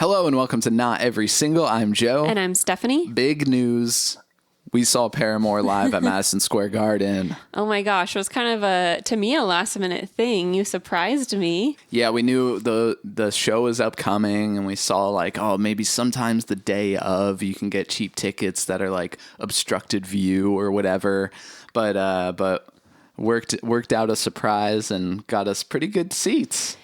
Hello and welcome to Not Every Single. I'm Joe. And I'm Stephanie. Big news. We saw Paramore live at Madison Square Garden. Oh my gosh, it was kind of to me, a last minute thing. You surprised me. Yeah, we knew the show was upcoming and we saw maybe sometimes the day of you can get cheap tickets that are like obstructed view or whatever. But worked out a surprise and got us pretty good seats.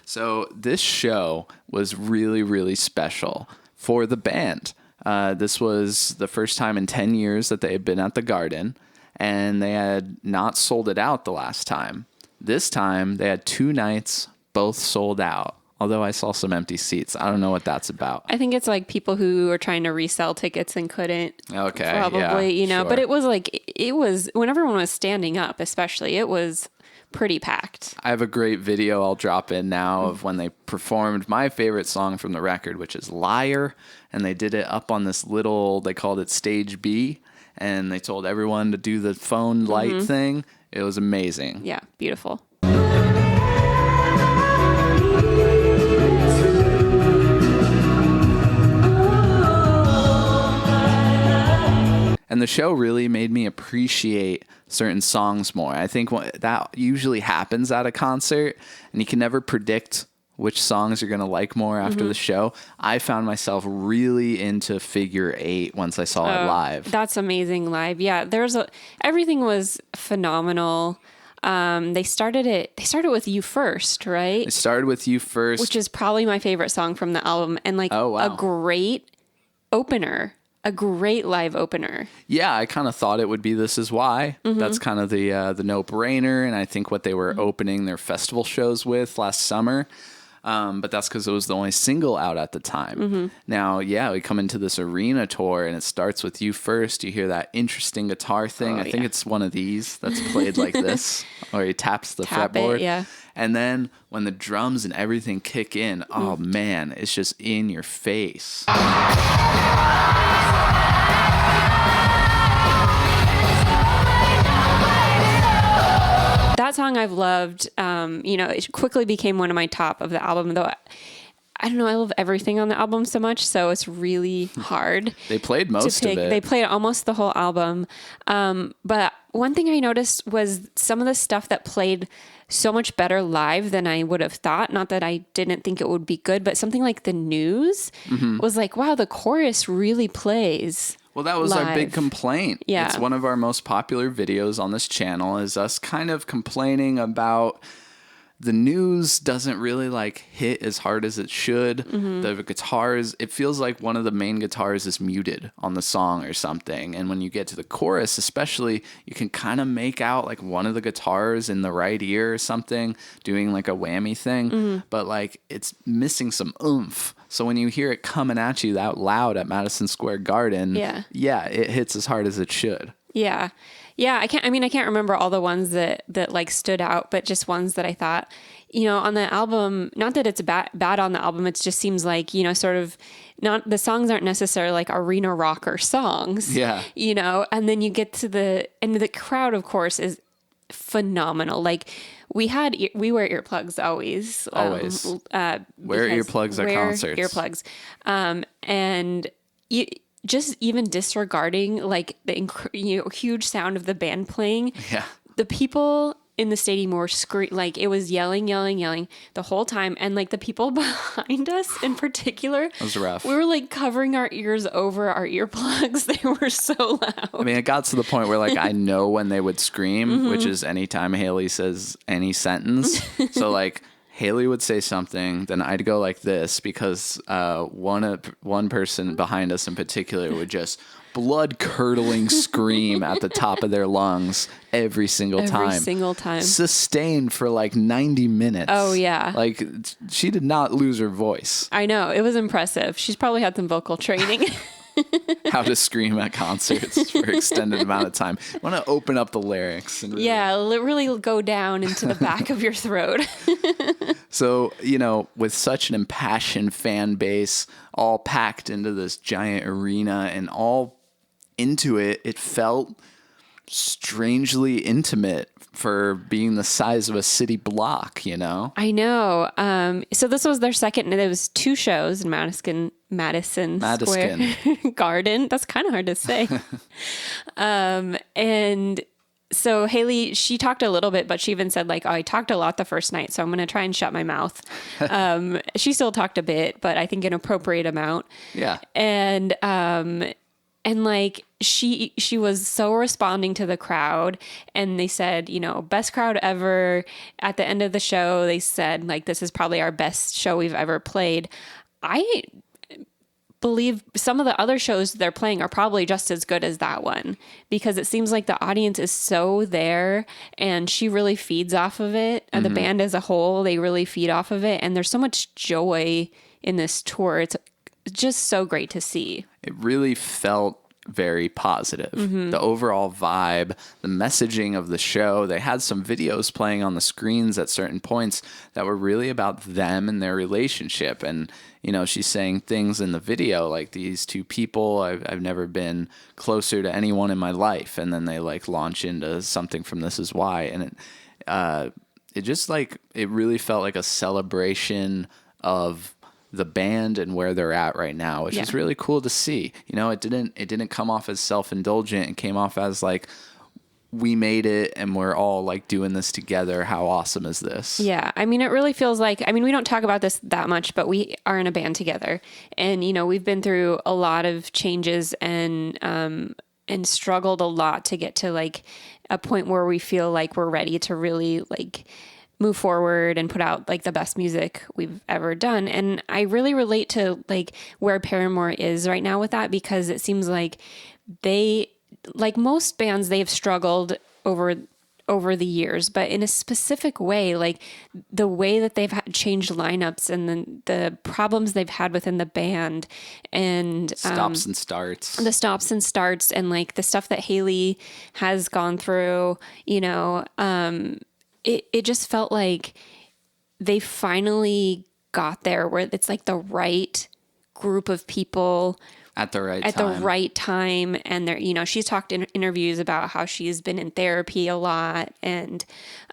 So this show was really, really special for the band. This was the first time in 10 years that they had been at the Garden, and they had not sold it out the last time. This time, they had 2 nights, both sold out, although I saw some empty seats. I don't know what that's about. I think it's like people who were trying to resell tickets and couldn't. Okay, probably, yeah, sure. But it was when everyone was standing up, especially, it was pretty packed. I have a great video I'll drop in now of when they performed my favorite song from the record, which is Liar. And they did it up on this they called it Stage B. And they told everyone to do the phone light thing. It was amazing. Yeah, beautiful. And the show really made me appreciate certain songs more. I think that usually happens at a concert, and you can never predict which songs you're going to like more after the show. I found myself really into Figure 8 once I saw it live. That's amazing live. Yeah, everything was phenomenal. They started with You First, right? It started with You First, which is probably my favorite song from the album, and a great opener. A great live opener. Yeah, I kind of thought it would be This Is Why. That's kind of the no-brainer, and I think what they were opening their festival shows with last summer. But that's because it was the only single out at the time. Now, yeah, we come into this arena tour, and it starts with You First. You hear that interesting guitar thing. I think it's one of these that's played like this, or he taps the fretboard. Yeah. And then when the drums and everything kick in, oh man, it's just in your face. That song I've loved. It quickly became one of my top of the album, though. I don't know. I love everything on the album so much, so it's really hard. They played most of it. They played almost the whole album. But one thing I noticed was some of the stuff that played so much better live than I would have thought. Not that I didn't think it would be good, but something like The News was like, wow, the chorus really plays. Well, that was live. Our big complaint. Yeah. It's one of our most popular videos on this channel is us kind of complaining about the news doesn't really hit as hard as it should. The guitars, it feels like one of the main guitars is muted on the song or something. And when you get to the chorus, especially, you can kind of make out one of the guitars in the right ear or something doing a whammy thing. But it's missing some oomph. So when you hear it coming at you that loud at Madison Square Garden, it hits as hard as it should. Yeah. Yeah, I can't remember all the ones that stood out, but just ones that I thought, on the album, not that it's bad on the album, it just seems like, sort of not, the songs aren't necessarily arena rocker songs. Yeah. And then you get to the crowd, of course, is phenomenal. We wear earplugs always. Always. Wear earplugs at concerts. Earplugs. And you just even disregarding the huge sound of the band playing. Yeah. The people in the stadium were it was yelling the whole time. And the people behind us in particular. That was rough. We were covering our ears over our earplugs. They were so loud. I mean, it got to the point where I know when they would scream, which is anytime Haley says any sentence. So Haley would say something, then I'd go like this because one person behind us in particular would just blood-curdling scream at the top of their lungs every single time. Every single time. Sustained for 90 minutes. Oh, yeah. She did not lose her voice. I know. It was impressive. She's probably had some vocal training. How to scream at concerts for extended amount of time. I want to open up the lyrics. And really go down into the back of your throat. So, with such an impassioned fan base all packed into this giant arena and all into it, it felt strangely intimate for being the size of a city block, you know? I know. So this was their second, and it was 2 shows in Madison Square Garden. That's kind of hard to say. And so Haley, she talked a little bit, but she even said like, oh, I talked a lot the first night, so I'm going to try and shut my mouth. She still talked a bit, but I think an appropriate amount. Yeah. And like she was so responding to the crowd, and they said, you know, best crowd ever. At the end of the show, they said like, this is probably our best show we've ever played. I believe some of the other shows they're playing are probably just as good as that one, because it seems like the audience is so there, and she really feeds off of it. And the band as a whole, they really feed off of it. And there's so much joy in this tour. It's just so great to see. It really felt very positive. The overall vibe, the messaging of the show. They had some videos playing on the screens at certain points that were really about them and their relationship. And, you know, she's saying things in the video like, these 2 people, I've never been closer to anyone in my life. And then they like launch into something from This Is Why. And it just like, it really felt like a celebration of the band and where they're at right now, which is really cool to see. You know, it didn't come off as self-indulgent. It came off as like, we made it and we're all like doing this together. How awesome is this? Yeah. I mean, it really feels like, I mean, we don't talk about this that much, but we are in a band together, and, you know, we've been through a lot of changes and struggled a lot to get to like a point where we feel like we're ready to really like move forward and put out like the best music we've ever done. And I really relate to like where Paramore is right now with that, because it seems like they, like most bands, they've struggled over the years, but in a specific way, like the way that they've changed lineups and then the problems they've had within the band, and the stops and starts, and like the stuff that Haley has gone through, you know, it just felt like they finally got there where it's like the right group of people at the right time. And they're, you know, she's talked in interviews about how she's been in therapy a lot. And,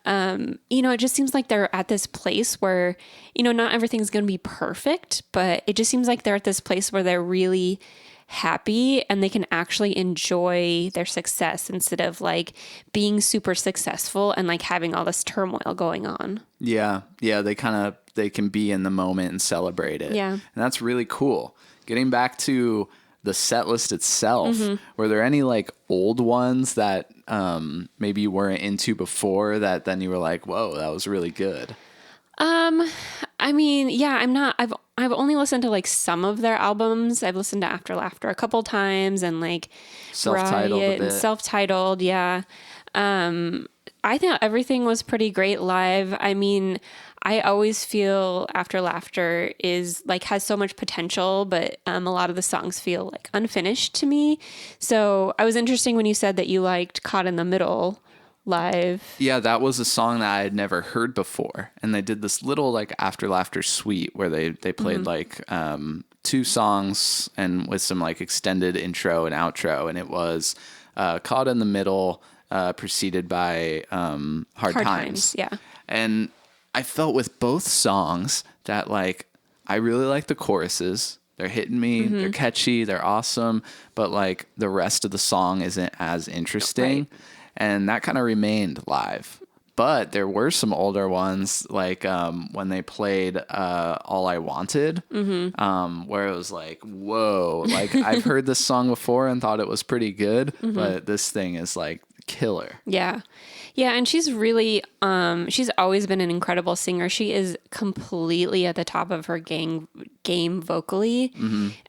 you know, it just seems like they're at this place where, you know, not everything's going to be perfect, but it just seems like they're at this place where they're really happy and they can actually enjoy their success instead of like being super successful and like having all this turmoil going on. Yeah. They can be in the moment and celebrate it. Yeah. And that's really cool. Getting back to the set list itself, were there any like old ones that maybe you weren't into before that then you were like, whoa, that was really good? I mean, yeah, I've only listened to like some of their albums. I've listened to After Laughter a couple times, and like Self-Titled Riot and Self-Titled. Yeah. I think everything was pretty great live. I mean, I always feel After Laughter is like has so much potential, but a lot of the songs feel like unfinished to me. So I was interesting when you said that you liked Caught in the Middle live. Yeah, that was a song that I had never heard before, and they did this little like After Laughter suite where they played like 2 songs and with some like extended intro and outro, and it was Caught in the Middle, preceded by Hard Times. Yeah, and I felt with both songs that like I really like the choruses. They're hitting me. They're catchy. They're awesome. But like the rest of the song isn't as interesting. Right. And that kind of remained live. But there were some older ones, like when they played All I Wanted, where it was like, whoa, like I've heard this song before and thought it was pretty good, but this thing is like killer. Yeah. Yeah, and she's really, she's always been an incredible singer. She is completely at the top of her game vocally.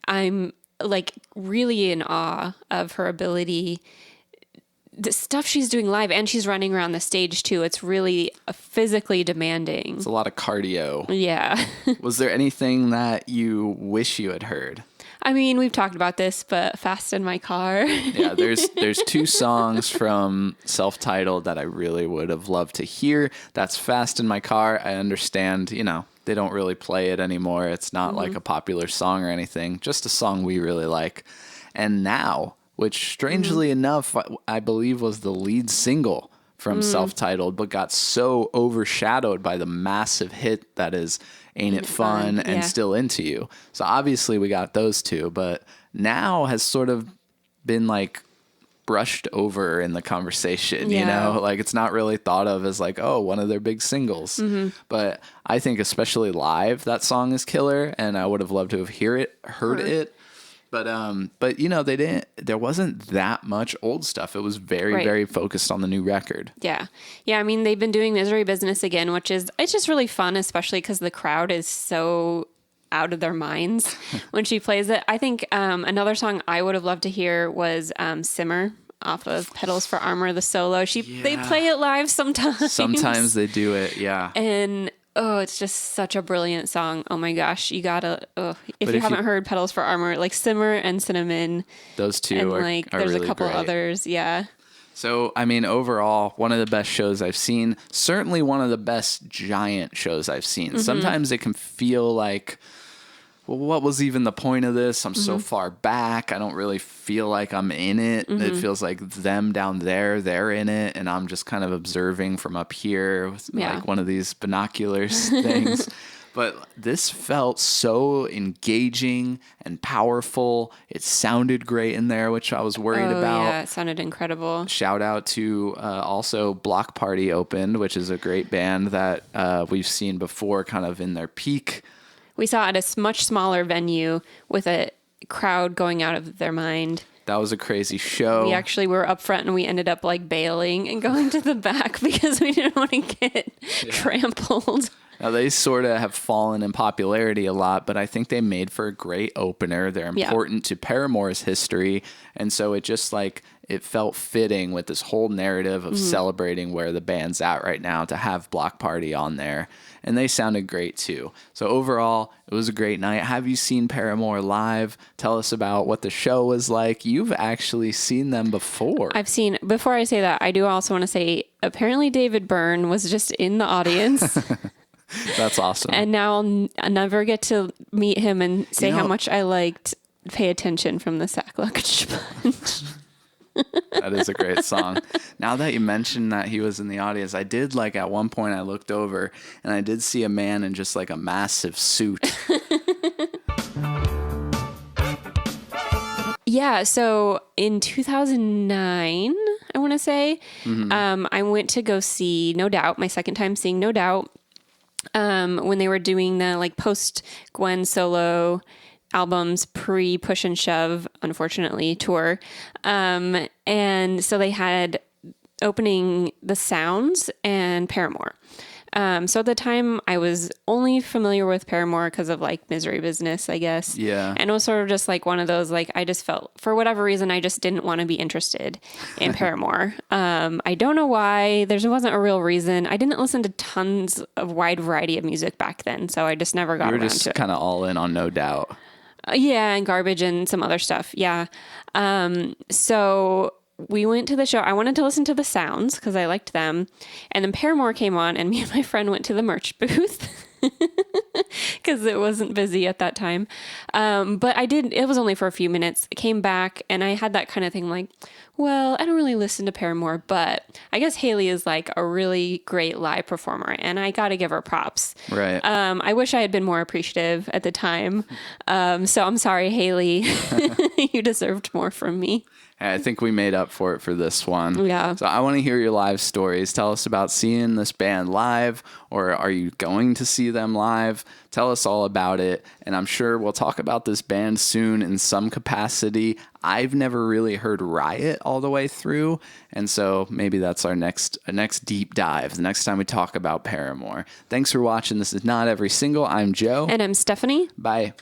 I'm like really in awe of her ability. The stuff she's doing live, and she's running around the stage too. It's really physically demanding. It's a lot of cardio. Yeah. Was there anything that you wish you had heard? I mean, we've talked about this, but Fast in My Car. Yeah, there's 2 songs from Self-Titled that I really would have loved to hear. That's Fast in My Car. I understand, you know, they don't really play it anymore. It's not like a popular song or anything, just a song we really like. And Now, which strangely enough, I believe was the lead single from Self-Titled, but got so overshadowed by the massive hit that is Ain't It Fun and Still Into You. So obviously we got those two, but now has sort of been like brushed over in the conversation, you know, like it's not really thought of as like, oh, one of their big singles. But I think especially live, that song is killer, and I would have loved to have heard it. But you know, there wasn't that much old stuff. It was very focused on the new record. Yeah. Yeah. I mean, they've been doing Misery Business again, it's just really fun, especially because the crowd is so out of their minds when she plays it. I think another song I would have loved to hear was Simmer off of Petals for Armor, the solo. They play it live sometimes. Sometimes they do it. Yeah. And oh, it's just such a brilliant song. Oh my gosh. You gotta, if you haven't heard Petals for Armor, like Simmer and Cinnamon. Those two and are like are there's really a couple great. others. Yeah. So, I mean, overall, one of the best shows I've seen, certainly one of the best giant shows I've seen. Sometimes it can feel like, well, what was even the point of this? I'm so far back. I don't really feel like I'm in it. It feels like them down there, they're in it, and I'm just kind of observing from up here with like one of these binoculars things. But this felt so engaging and powerful. It sounded great in there, which I was worried about. Yeah, it sounded incredible. Shout out to also Block Party opened, which is a great band that we've seen before kind of in their peak. We saw it at a much smaller venue with a crowd going out of their mind. That was a crazy show. We actually were up front and we ended up like bailing and going to the back because we didn't want to get trampled. Now, they sort of have fallen in popularity a lot, but I think they made for a great opener. They're important to Paramore's history. And so it just like, it felt fitting with this whole narrative of celebrating where the band's at right now to have Block Party on there. And they sounded great too. So overall, it was a great night. Have you seen Paramore live? Tell us about what the show was like. You've actually seen them before. Before I say that, I do also want to say, apparently David Byrne was just in the audience. That's awesome. And now I'll never get to meet him and say how much I liked Pay Attention from the Sack Luggage Bunch. That is a great song. Now that you mentioned that he was in the audience, I did like at one point I looked over and I did see a man in just like a massive suit. Yeah, so in 2009, I want to say, I went to go see No Doubt, my second time seeing No Doubt, when they were doing the like post Gwen solo albums pre-Push and Shove, unfortunately, tour. And so they had opening The Sounds and Paramore. So at the time, I was only familiar with Paramore because of like Misery Business, I guess. Yeah. And it was sort of just like one of those, like, I just felt, for whatever reason, I just didn't want to be interested in Paramore. I don't know why. There wasn't a real reason. I didn't listen to tons of wide variety of music back then, so I just never got around to it. You were just kind of all in on No Doubt. Yeah, and Garbage and some other stuff. Yeah. So we went to the show. I wanted to listen to The Sounds because I liked them. And then Paramore came on and me and my friend went to the merch booth because it wasn't busy at that time. But it was only for a few minutes. I came back and I had that kind of thing like, well, I don't really listen to Paramore, but I guess Haley is like a really great live performer and I got to give her props. Right. I wish I had been more appreciative at the time. So I'm sorry, Haley. You deserved more from me. I think we made up for it for this one. Yeah. So I want to hear your live stories. Tell us about seeing this band live, or are you going to see them live? Tell us all about it. And I'm sure we'll talk about this band soon in some capacity. I've never really heard Riot all the way through. And so maybe that's our next deep dive, the next time we talk about Paramore. Thanks for watching. This is Not Every Single. I'm Joe. And I'm Stephanie. Bye.